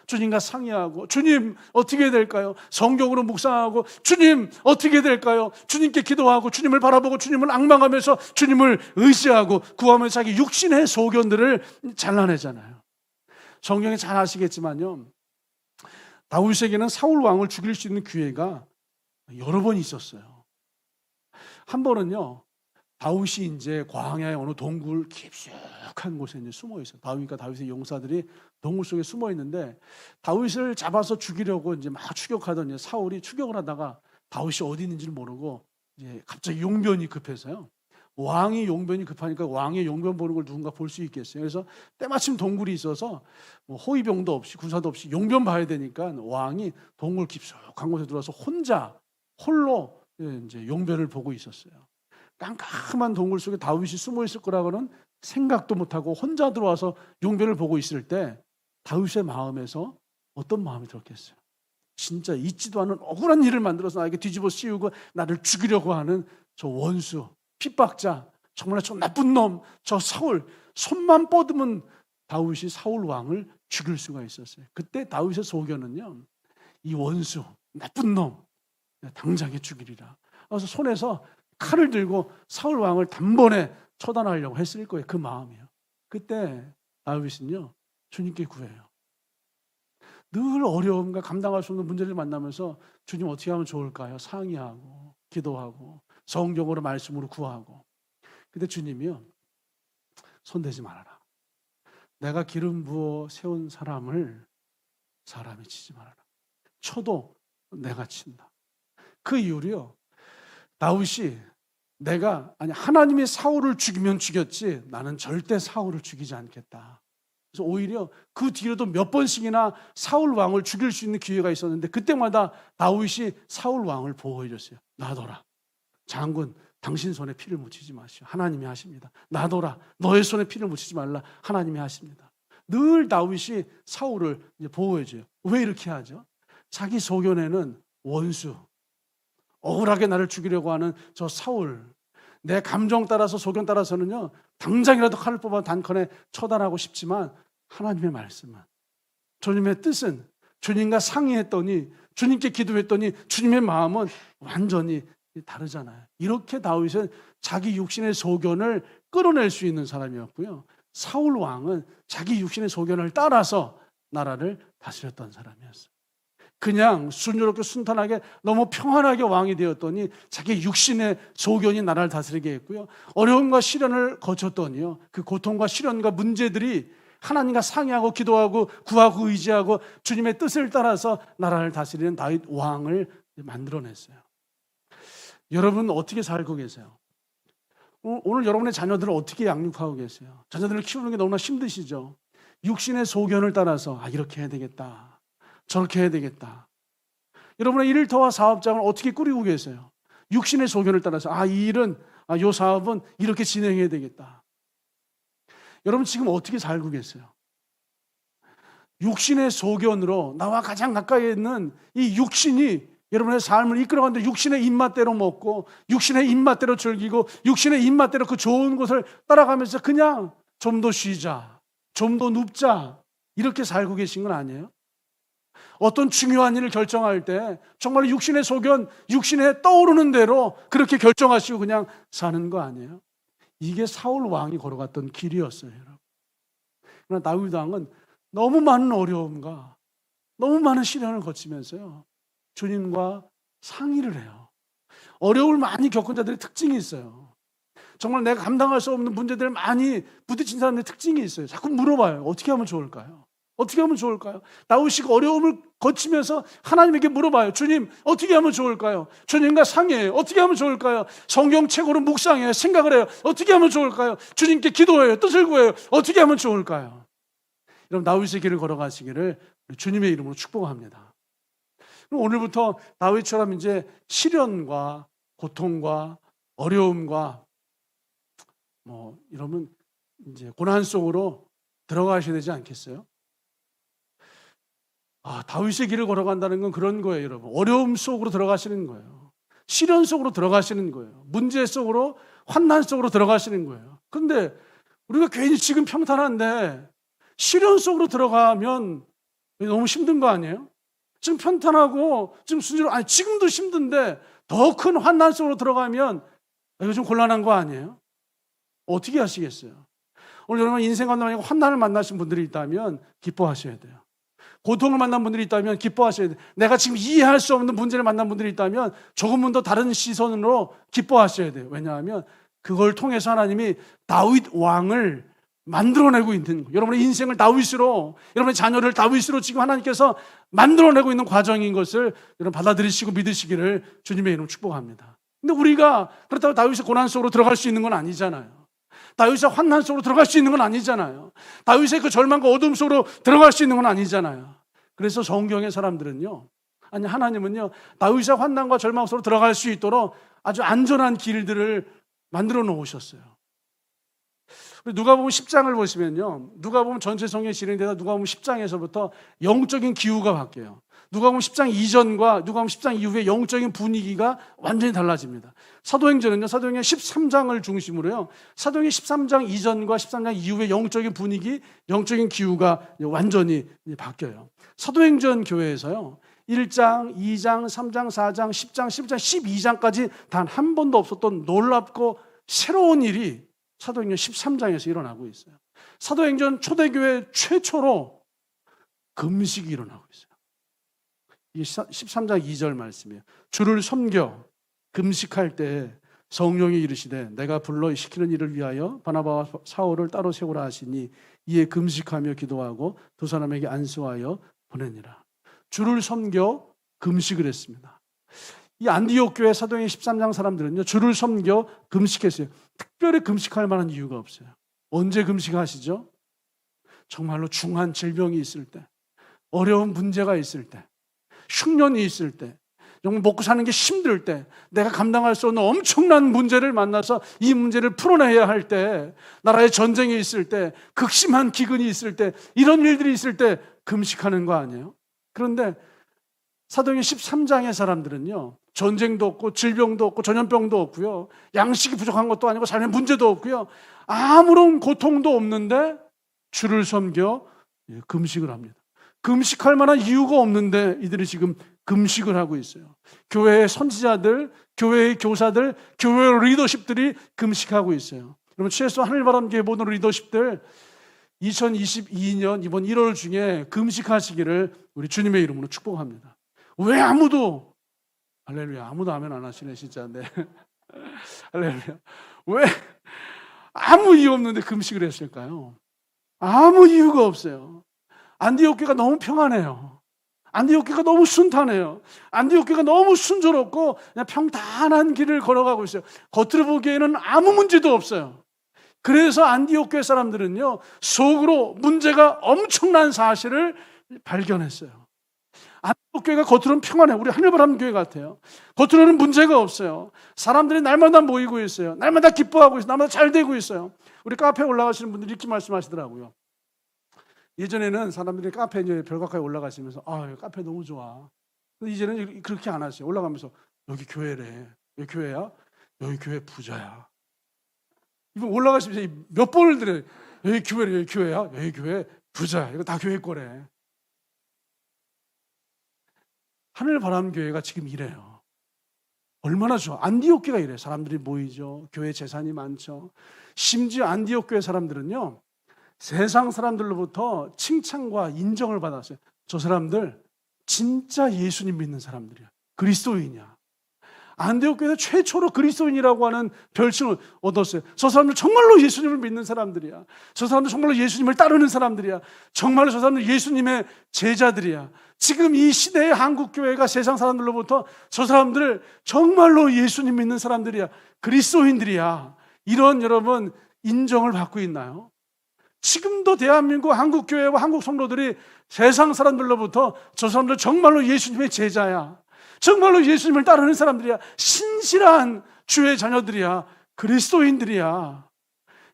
A: 주님과 상의하고 주님 어떻게 해야 될까요? 성경으로 묵상하고 주님 어떻게 해야 될까요? 주님께 기도하고 주님을 바라보고 주님을 앙망하면서 주님을 의지하고 구하면서 자기 육신의 소견들을 잘라내잖아요. 성경에 잘 아시겠지만요, 다윗에게는 사울 왕을 죽일 수 있는 기회가 여러 번 있었어요. 한 번은요, 다윗이 이제 광야의 어느 동굴 깊숙한 곳에 이제 숨어 있어요. 다윗과 다윗의 용사들이 동굴 속에 숨어 있는데 다윗을 잡아서 죽이려고 이제 막 추격하던 사울이 추격을 하다가 다윗이 어디 있는지를 모르고 이제 갑자기 용변이 급해서요, 왕이 용변이 급하니까 왕의 용변 보는 걸 누군가 볼 수 있겠어요. 그래서 때마침 동굴이 있어서 뭐 호위병도 없이 군사도 없이 용변 봐야 되니까 왕이 동굴 깊숙한 곳에 들어와서 홀로 이제 용변을 보고 있었어요. 깜깜한 동굴 속에 다윗이 숨어 있을 거라고는 생각도 못하고 혼자 들어와서 용변을 보고 있을 때 다윗의 마음에서 어떤 마음이 들었겠어요? 진짜 있지도 않은 억울한 일을 만들어서 나에게 뒤집어 씌우고 나를 죽이려고 하는 저 원수, 핍박자, 정말 저 나쁜 놈, 저 사울, 손만 뻗으면 다윗이 사울 왕을 죽일 수가 있었어요. 그때 다윗의 소견은요, 이 원수, 나쁜 놈, 당장에 죽이리라. 그래서 손에서 칼을 들고 사울 왕을 단번에 처단하려고 했을 거예요. 그 마음이요. 그때 다윗은요, 주님께 구해요. 늘 어려움과 감당할 수 없는 문제를 만나면서 주님 어떻게 하면 좋을까요? 상의하고 기도하고 성경으로 말씀으로 구하고. 근데 주님이요, 손대지 말아라. 내가 기름 부어 세운 사람이 치지 말아라. 쳐도 내가 친다. 그 이유로요, 다윗이 하나님이 사울을 죽이면 죽였지 나는 절대 사울을 죽이지 않겠다. 그래서 오히려 그 뒤로도 몇 번씩이나 사울 왕을 죽일 수 있는 기회가 있었는데 그때마다 다윗이 사울 왕을 보호해 줬어요. 놔둬라. 장군, 당신 손에 피를 묻히지 마시오. 하나님이 하십니다. 놔둬라. 너의 손에 피를 묻히지 말라. 하나님이 하십니다. 늘 다윗이 사울을 보호해 줘요. 왜 이렇게 하죠? 자기 소견에는 원수, 억울하게 나를 죽이려고 하는 저 사울, 내 감정 따라서 소견 따라서는요, 당장이라도 칼을 뽑아 단컨에 처단하고 싶지만 하나님의 말씀은, 주님의 뜻은, 주님과 상의했더니, 주님께 기도했더니 주님의 마음은 완전히 다르잖아요. 이렇게 다윗은 자기 육신의 소견을 끌어낼 수 있는 사람이었고요, 사울 왕은 자기 육신의 소견을 따라서 나라를 다스렸던 사람이었어요. 그냥 순조롭게 순탄하게 너무 평안하게 왕이 되었더니 자기 육신의 소견이 나라를 다스리게 했고요, 어려움과 시련을 거쳤더니요, 그 고통과 시련과 문제들이 하나님과 상의하고 기도하고 구하고 의지하고 주님의 뜻을 따라서 나라를 다스리는 다윗 왕을 만들어냈어요. 여러분 어떻게 살고 계세요? 오늘 여러분의 자녀들을 어떻게 양육하고 계세요? 자녀들을 키우는 게 너무나 힘드시죠? 육신의 소견을 따라서 이렇게 해야 되겠다, 저렇게 해야 되겠다. 여러분의 일터와 사업장을 어떻게 꾸리고 계세요? 육신의 소견을 따라서 이 일은, 이 사업은 이렇게 진행해야 되겠다. 여러분 지금 어떻게 살고 계세요? 육신의 소견으로 나와 가장 가까이 있는 이 육신이 여러분의 삶을 이끌어가는데, 육신의 입맛대로 먹고 육신의 입맛대로 즐기고 육신의 입맛대로 그 좋은 곳을 따라가면서 그냥 좀 더 쉬자, 좀 더 눕자, 이렇게 살고 계신 건 아니에요? 어떤 중요한 일을 결정할 때 정말 육신의 소견, 육신에 떠오르는 대로 그렇게 결정하시고 그냥 사는 거 아니에요? 이게 사울 왕이 걸어갔던 길이었어요, 여러분. 그러나 다윗 왕은 너무 많은 어려움과 너무 많은 시련을 거치면서요, 주님과 상의를 해요. 어려움을 많이 겪은 자들의 특징이 있어요. 정말 내가 감당할 수 없는 문제들을 많이 부딪힌 사람들의 특징이 있어요. 자꾸 물어봐요. 어떻게 하면 좋을까요? 어떻게 하면 좋을까요? 다윗이 어려움을 거치면서 하나님에게 물어봐요. 주님, 어떻게 하면 좋을까요? 주님과 상의해요. 어떻게 하면 좋을까요? 성경책으로 묵상해요. 생각을 해요. 어떻게 하면 좋을까요? 주님께 기도해요. 뜻을 구해요. 어떻게 하면 좋을까요? 여러분, 다윗의 길을 걸어가시기를 주님의 이름으로 축복합니다. 그럼 오늘부터 다윗처럼 이제 시련과 고통과 어려움과 이러면 이제 고난 속으로 들어가셔야 되지 않겠어요? 다윗의 길을 걸어간다는 건 그런 거예요, 여러분. 어려움 속으로 들어가시는 거예요. 시련 속으로 들어가시는 거예요. 문제 속으로, 환난 속으로 들어가시는 거예요. 그런데 우리가 괜히 지금 평탄한데 시련 속으로 들어가면 너무 힘든 거 아니에요? 지금 평탄하고 지금 순조롭고, 지금도 힘든데 더 큰 환난 속으로 들어가면 이거 좀 곤란한 거 아니에요? 어떻게 하시겠어요? 오늘 여러분 인생 가운데 환난을 만나신 분들이 있다면 기뻐하셔야 돼요. 고통을 만난 분들이 있다면 기뻐하셔야 돼요. 내가 지금 이해할 수 없는 문제를 만난 분들이 있다면 조금은 더 다른 시선으로 기뻐하셔야 돼요. 왜냐하면 그걸 통해서 하나님이 다윗 왕을 만들어내고 있는 거예요. 여러분의 인생을 다윗으로, 여러분의 자녀를 다윗으로 지금 하나님께서 만들어내고 있는 과정인 것을 여러분 받아들이시고 믿으시기를 주님의 이름으로 축복합니다. 근데 우리가 그렇다고 다윗의 고난 속으로 들어갈 수 있는 건 아니잖아요. 다윗의 환난 속으로 들어갈 수 있는 건 아니잖아요. 다윗의 그 절망과 어둠 속으로 들어갈 수 있는 건 아니잖아요. 그래서 성경의 사람들은요, 아니 하나님은요, 다윗의 환난과 절망 속으로 들어갈 수 있도록 아주 안전한 길들을 만들어 놓으셨어요. 누가복음 10장을 보시면요, 누가복음 전체 성경이 진행되다 누가복음 10장에서부터 영적인 기후가 바뀌어요. 누가복음 10장 이전과 누가복음 10장 이후의 영적인 분위기가 완전히 달라집니다. 사도행전은요, 사도행전 13장을 중심으로요, 사도행전 13장 이전과 13장 이후의 영적인 분위기, 영적인 기후가 완전히 바뀌어요. 사도행전 교회에서요, 1장, 2장, 3장, 4장, 10장, 11장, 12장까지 단 한 번도 없었던 놀랍고 새로운 일이 사도행전 13장에서 일어나고 있어요. 사도행전 초대교회 최초로 금식이 일어나고 있어요. 이게 13장 2절 말씀이에요. 주를 섬겨 금식할 때 성령이 이르시되 내가 불러 시키는 일을 위하여 바나바와 사울을 따로 세우라 하시니 이에 금식하며 기도하고 두 사람에게 안수하여 보내니라. 주를 섬겨 금식을 했습니다. 이 안디옥 교회 사도행전 13장 사람들은요, 주를 섬겨 금식했어요. 특별히 금식할 만한 이유가 없어요. 언제 금식하시죠? 정말로 중한 질병이 있을 때, 어려운 문제가 있을 때, 흉년이 있을 때, 정말 먹고 사는 게 힘들 때, 내가 감당할 수 없는 엄청난 문제를 만나서 이 문제를 풀어내야 할 때, 나라에 전쟁이 있을 때, 극심한 기근이 있을 때, 이런 일들이 있을 때 금식하는 거 아니에요? 그런데 사도행전 13장의 사람들은요, 전쟁도 없고 질병도 없고 전염병도 없고요, 양식이 부족한 것도 아니고 삶의 문제도 없고요, 아무런 고통도 없는데 주를 섬겨 금식을 합니다. 금식할 만한 이유가 없는데 이들이 지금 금식을 하고 있어요. 교회의 선지자들, 교회의 교사들, 교회의 리더십들이 금식하고 있어요. 여러분, 최소 하늘바람교회 모든 리더십들 2022년 이번 1월 중에 금식하시기를 우리 주님의 이름으로 축복합니다. 왜 아무도, 할렐루야, 아무도 아멘 안 하시네 진짜. 네. 할렐루야. 왜 아무 이유 없는데 금식을 했을까요? 아무 이유가 없어요. 안디옥 교회가 너무 평안해요. 안디옥 교회가 너무 순탄해요. 안디옥 교회가 너무 순조롭고 그냥 평탄한 길을 걸어가고 있어요. 겉으로 보기에는 아무 문제도 없어요. 그래서 안디옥 교회 사람들은요, 속으로 문제가 엄청난 사실을 발견했어요. 안디옥 교회가 겉으로는 평안해요. 우리 하늘바람 교회 같아요. 겉으로는 문제가 없어요. 사람들이 날마다 모이고 있어요. 날마다 기뻐하고 있어요. 날마다 잘 되고 있어요. 우리 카페에 올라가시는 분들이 이렇게 말씀하시더라고요. 예전에는 사람들이 카페에 별각하에 올라가시면서 카페 너무 좋아. 근데 이제는 그렇게 안 하세요. 올라가면서 여기 교회래. 여기 교회야? 여기 교회 부자야. 이분 올라가시면서 몇 번을 들어요. 여기 교회래. 여기 교회야? 여기 교회 부자야. 이거 다 교회 거래. 하늘바람교회가 지금 이래요. 얼마나 좋아. 안디옥 교회가 이래요. 사람들이 모이죠. 교회 재산이 많죠. 심지어 안디옥 교회 사람들은요, 세상 사람들로부터 칭찬과 인정을 받았어요. 저 사람들 진짜 예수님 믿는 사람들이야. 그리스도인이야. 안디옥 교회에서 최초로 그리스도인이라고 하는 별칭을 얻었어요. 저 사람들 정말로 예수님을 믿는 사람들이야. 저 사람들 정말로 예수님을 따르는 사람들이야. 정말로 저 사람들 예수님의 제자들이야. 지금 이 시대의 한국교회가 세상 사람들로부터 저 사람들 정말로 예수님 믿는 사람들이야. 그리스도인들이야. 이런 여러분 인정을 받고 있나요? 지금도 대한민국 한국교회와 한국 성도들이 세상 사람들로부터 저 사람들 정말로 예수님의 제자야. 정말로 예수님을 따르는 사람들이야. 신실한 주의 자녀들이야. 그리스도인들이야.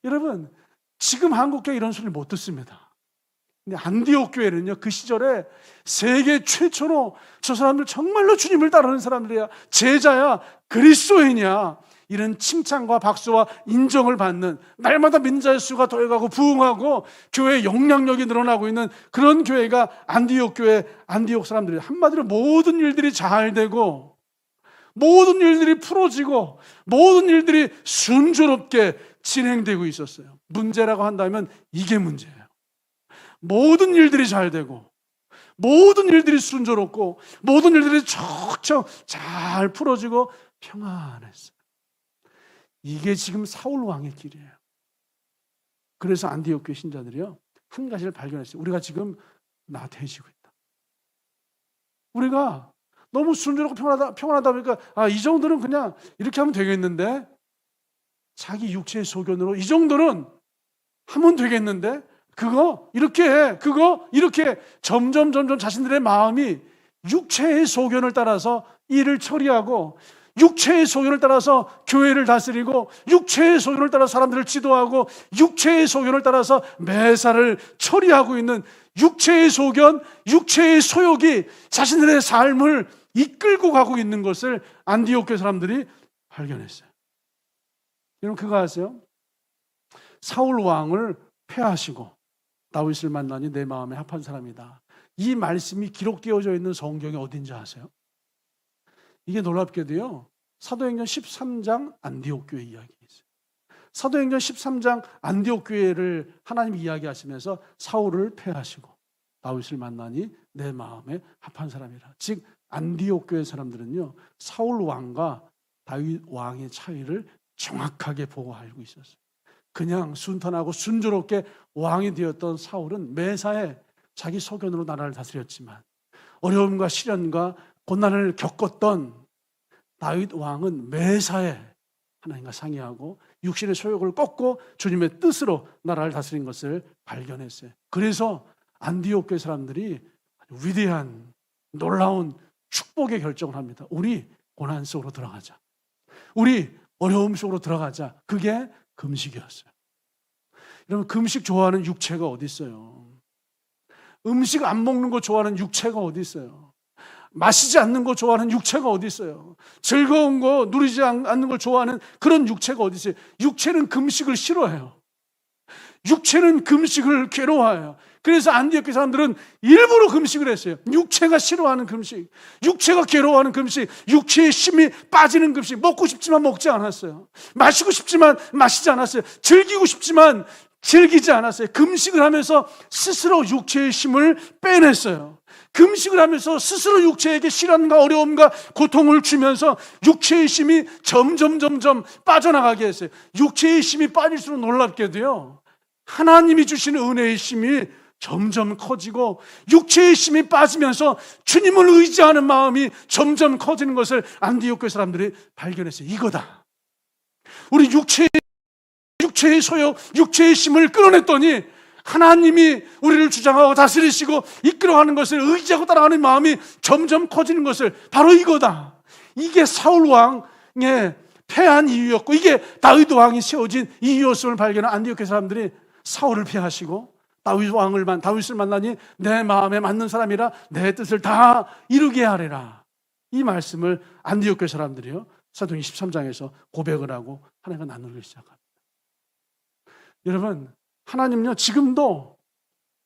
A: 여러분, 지금 한국교회 이런 소리 못 듣습니다. 근데 안디옥 교회는요, 그 시절에 세계 최초로 저 사람들 정말로 주님을 따르는 사람들이야. 제자야. 그리스도인이야. 이런 칭찬과 박수와 인정을 받는, 날마다 민자의 수가 더해가고 부흥하고 교회의 영향력이 늘어나고 있는 그런 교회가 안디옥 교회, 안디옥 사람들이, 한마디로 모든 일들이 잘 되고 모든 일들이 풀어지고 모든 일들이 순조롭게 진행되고 있었어요. 문제라고 한다면 이게 문제예요. 모든 일들이 잘 되고 모든 일들이 순조롭고 모든 일들이 척척 잘 풀어지고 평안했어요. 이게 지금 사울 왕의 길이에요. 그래서 안디옥 교회 신자들이요, 한 가지를 발견했어요. 우리가 지금 나태해지고 있다. 우리가 너무 순조롭고 평안하다 보니까 이 정도는 그냥 이렇게 하면 되겠는데, 자기 육체의 소견으로 이 정도는 하면 되겠는데, 그거 이렇게 해, 그거 이렇게 해. 점점 자신들의 마음이 육체의 소견을 따라서 일을 처리하고, 육체의 소견을 따라서 교회를 다스리고, 육체의 소견을 따라 사람들을 지도하고, 육체의 소견을 따라서 매사를 처리하고 있는 육체의 소견, 육체의 소욕이 자신들의 삶을 이끌고 가고 있는 것을 안디옥 교회 사람들이 발견했어요. 여러분 그거 아세요? 사울 왕을 패하시고 다윗을 만나니 내 마음에 합한 사람이다. 이 말씀이 기록되어져 있는 성경이 어딘지 아세요? 이게 놀랍게도요, 사도행전 13장 안디옥 교회 이야기 있어요. 사도행전 13장 안디옥 교회를 하나님이 이야기하시면서 사울을 패하시고 다윗을 만나니 내 마음에 합한 사람이라. 즉 안디옥 교회 사람들은요, 사울 왕과 다윗 왕의 차이를 정확하게 보고 알고 있었어요. 그냥 순탄하고 순조롭게 왕이 되었던 사울은 매사에 자기 소견으로 나라를 다스렸지만, 어려움과 시련과 고난을 겪었던 다윗 왕은 매사에 하나님과 상의하고 육신의 소욕을 꺾고 주님의 뜻으로 나라를 다스린 것을 발견했어요. 그래서 안디옥 교회 사람들이 위대한 놀라운 축복의 결정을 합니다. 우리 고난 속으로 들어가자. 우리 어려움 속으로 들어가자. 그게 금식이었어요. 여러분 금식 좋아하는 육체가 어디 있어요? 음식 안 먹는 거 좋아하는 육체가 어디 있어요? 마시지 않는 거 좋아하는 육체가 어디 있어요? 즐거운 거 누리지 않는 걸 좋아하는 그런 육체가 어디 있어요? 육체는 금식을 싫어해요. 육체는 금식을 괴로워해요. 그래서 안디옥 교회 사람들은 일부러 금식을 했어요. 육체가 싫어하는 금식, 육체가 괴로워하는 금식, 육체의 힘이 빠지는 금식. 먹고 싶지만 먹지 않았어요. 마시고 싶지만 마시지 않았어요. 즐기고 싶지만 즐기지 않았어요. 금식을 하면서 스스로 육체의 힘을 빼냈어요. 금식을 하면서 스스로 육체에게 시련과 어려움과 고통을 주면서 육체의 힘이 점점 빠져나가게 했어요. 육체의 힘이 빠질수록 놀랍게도요, 하나님이 주시는 은혜의 힘이 점점 커지고 육체의 힘이 빠지면서 주님을 의지하는 마음이 점점 커지는 것을 안디옥 교회 사람들이 발견했어요. 이거다. 우리 육체의 소욕, 육체의 힘을 끌어냈더니 하나님이 우리를 주장하고 다스리시고 이끌어가는 것을 의지하고 따라가는 마음이 점점 커지는 것을, 바로 이거다. 이게 사울 왕의 패한 이유였고, 이게 다윗 왕이 세워진 이유였음을 발견한 안디옥 교회 사람들이 사울을 패하시고 다윗을 만나니 내 마음에 맞는 사람이라 내 뜻을 다 이루게 하리라. 이 말씀을 안디옥 교회 사람들이요, 사도행전 13장에서 고백을 하고 하나님과 나누기 시작합니다. 여러분, 하나님은요 지금도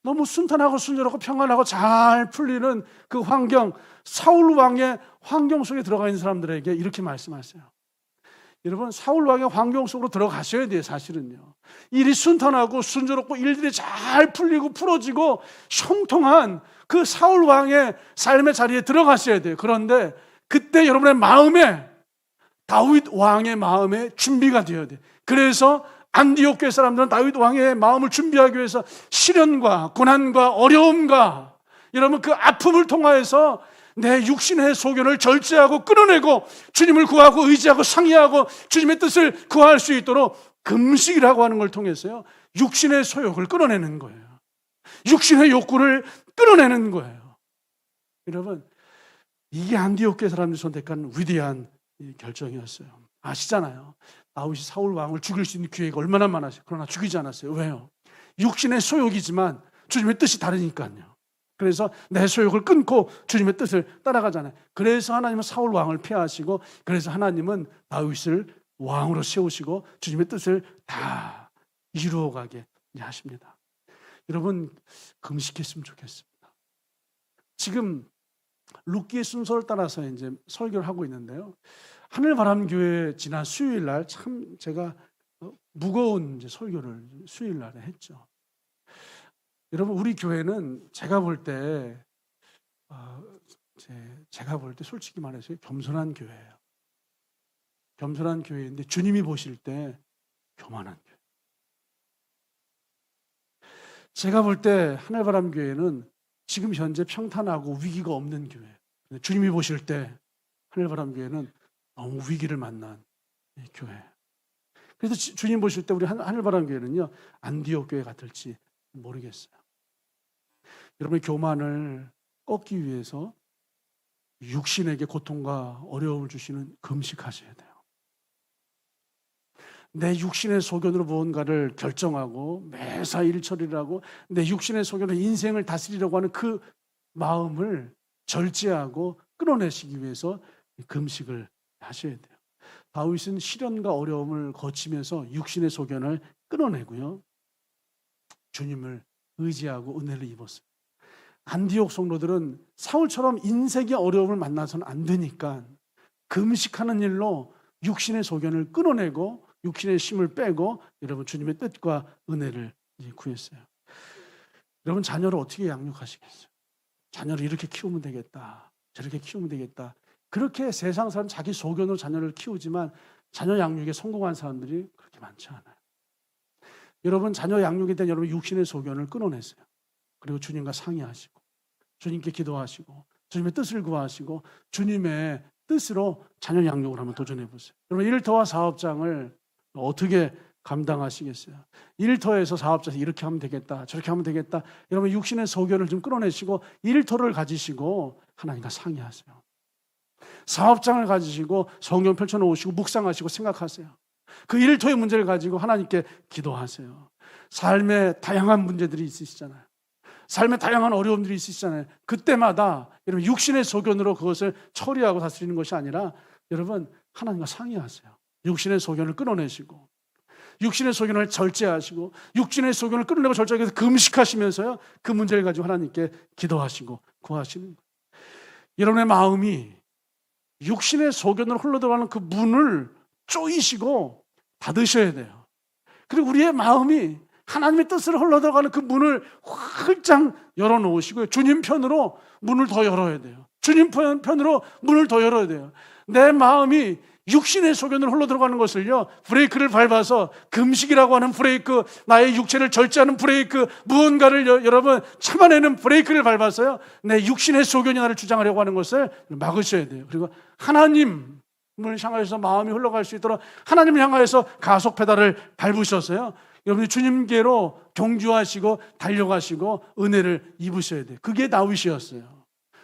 A: 너무 순탄하고 순조롭고 평안하고 잘 풀리는 그 환경, 사울 왕의 환경 속에 들어가 있는 사람들에게 이렇게 말씀하세요. 여러분, 사울 왕의 환경 속으로 들어가셔야 돼요. 사실은요, 일이 순탄하고 순조롭고 일들이 잘 풀리고 풀어지고 형통한 그 사울 왕의 삶의 자리에 들어가셔야 돼요. 그런데 그때 여러분의 마음에 다윗 왕의 마음에 준비가 되어야 돼요. 그래서 안디옥 교회 사람들은 다윗 왕의 마음을 준비하기 위해서 시련과 고난과 어려움과 여러분 그 아픔을 통하여서 내 육신의 소견을 절제하고 끊어내고 주님을 구하고 의지하고 상의하고 주님의 뜻을 구할 수 있도록 금식이라고 하는 걸 통해서요, 육신의 소욕을 끊어내는 거예요. 육신의 욕구를 끊어내는 거예요. 여러분, 이게 안디옥 교회 사람들이 선택한 위대한 결정이었어요. 아시잖아요, 다윗이 사울 왕을 죽일 수 있는 기회가 얼마나 많았어요. 그러나 죽이지 않았어요. 왜요? 육신의 소욕이지만 주님의 뜻이 다르니까요. 그래서 내 소욕을 끊고 주님의 뜻을 따라가잖아요. 그래서 하나님은 사울 왕을 폐하시고, 그래서 하나님은 다윗을 왕으로 세우시고 주님의 뜻을 다 이루어가게 하십니다. 여러분, 금식했으면 좋겠습니다. 지금 룻기의 순서를 따라서 이제 설교를 하고 있는데요, 하늘바람교회 지난 수요일 날 참 제가 무거운 이제 설교를 수요일 날에 했죠. 여러분, 우리 교회는 제가 볼 때 솔직히 말해서 겸손한 교회예요. 겸손한 교회인데 주님이 보실 때 교만한 교회. 제가 볼 때 하늘바람교회는 지금 현재 평탄하고 위기가 없는 교회. 주님이 보실 때 하늘바람교회는 너무 위기를 만난 교회. 그래서 주님 보실 때 우리 하늘바람교회는요, 안디옥 교회 같을지 모르겠어요. 여러분의 교만을 꺾기 위해서 육신에게 고통과 어려움을 주시는 금식하셔야 돼요. 내 육신의 소견으로 무언가를 결정하고 매사 일처리를 하고 내 육신의 소견으로 인생을 다스리려고 하는 그 마음을 절제하고 끊어내시기 위해서 금식을 하셔야 돼요. 다윗은 시련과 어려움을 거치면서 육신의 소견을 끊어내고요, 주님을 의지하고 은혜를 입었어요. 안디옥 성도들은 사울처럼 인생의 어려움을 만나서는 안 되니까 금식하는 일로 육신의 소견을 끊어내고 육신의 힘을 빼고 여러분 주님의 뜻과 은혜를 구했어요. 여러분 자녀를 어떻게 양육하시겠어요? 자녀를 이렇게 키우면 되겠다, 저렇게 키우면 되겠다. 그렇게 세상 사람 자기 소견으로 자녀를 키우지만 자녀 양육에 성공한 사람들이 그렇게 많지 않아요. 여러분 자녀 양육에 대한 여러분 육신의 소견을 끊어내세요. 그리고 주님과 상의하시고 주님께 기도하시고 주님의 뜻을 구하시고 주님의 뜻으로 자녀 양육을 한번 도전해 보세요. 여러분 일터와 사업장을 어떻게 감당하시겠어요? 일터에서 사업자에서 이렇게 하면 되겠다, 저렇게 하면 되겠다. 여러분 육신의 소견을 좀 끊어내시고 일터를 가지시고 하나님과 상의하세요. 사업장을 가지시고 성경 펼쳐놓으시고 묵상하시고 생각하세요. 그 일터의 문제를 가지고 하나님께 기도하세요. 삶의 다양한 문제들이 있으시잖아요. 삶의 다양한 어려움들이 있으시잖아요. 그때마다 여러분 육신의 소견으로 그것을 처리하고 다스리는 것이 아니라 여러분 하나님과 상의하세요. 육신의 소견을 끊어내시고 육신의 소견을 절제하시고 육신의 소견을 끊어내고 절제하기 위해서 금식하시면서요, 그 문제를 가지고 하나님께 기도하시고 구하시는 거예요. 여러분의 마음이 육신의 소견으로 흘러들어가는 그 문을 조이시고 닫으셔야 돼요. 그리고 우리의 마음이 하나님의 뜻으로 흘러들어가는 그 문을 활짝 열어놓으시고요, 주님 편으로 문을 더 열어야 돼요. 주님 편으로 문을 더 열어야 돼요. 내 마음이 육신의 소견으로 흘러들어가는 것을요, 브레이크를 밟아서 금식이라고 하는 브레이크, 나의 육체를 절제하는 브레이크, 무언가를 여러분 참아내는 브레이크를 밟아서요, 내 육신의 소견이 나를 주장하려고 하는 것을 막으셔야 돼요. 그리고 하나님을 향하여서 마음이 흘러갈 수 있도록 하나님을 향하여서 가속 페달을 밟으셔서요, 여러분이 주님께로 경주하시고 달려가시고 은혜를 입으셔야 돼요. 그게 다윗이었어요.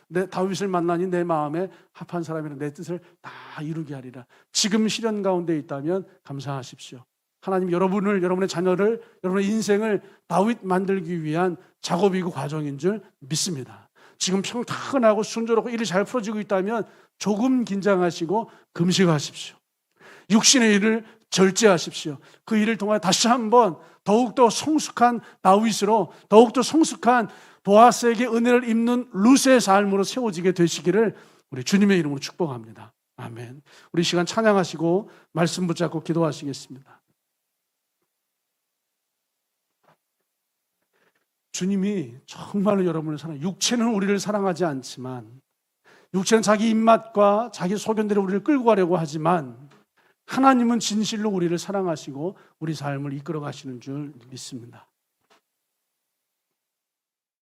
A: 내 다윗을 만나니 내 마음에 합한 사람이라 내 뜻을 다 이루게 하리라. 지금 시련 가운데 있다면 감사하십시오. 하나님 여러분을, 여러분의 자녀를, 여러분의 인생을 다윗 만들기 위한 작업이고 과정인 줄 믿습니다. 지금 평탄하고 순조롭고 일이 잘 풀어지고 있다면 조금 긴장하시고 금식하십시오. 육신의 일을 절제하십시오. 그 일을 통해 다시 한번 더욱더 성숙한 다윗으로, 더욱더 성숙한 보아스에게 은혜를 입는 룻의 삶으로 세워지게 되시기를 우리 주님의 이름으로 축복합니다. 아멘. 우리 시간 찬양하시고 말씀 붙잡고 기도하시겠습니다. 주님이 정말로 여러분을 사랑해요. 육체는 우리를 사랑하지 않지만, 육체는 자기 입맛과 자기 소견대로 우리를 끌고 가려고 하지만, 하나님은 진실로 우리를 사랑하시고 우리 삶을 이끌어 가시는 줄 믿습니다.